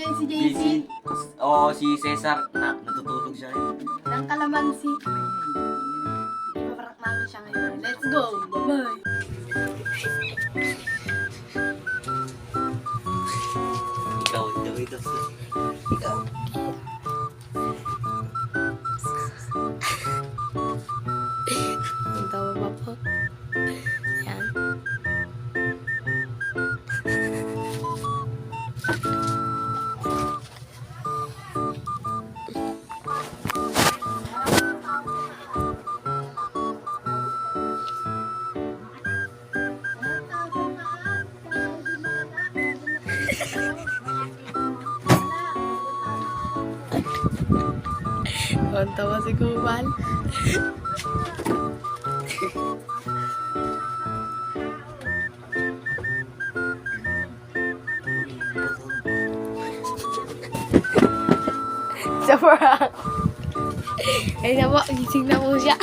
ngayon si JC. Oo, si Cesar. Natutulog siya rin. Ng kalamansi. Ipaparak namin siya ngayon. Let's go! Bye-bye! Ikaw. Ikaw. Ang tawa pa po. Yan. Ang tawa si Kumal. Sa prank. Ay na po, gising na po siya.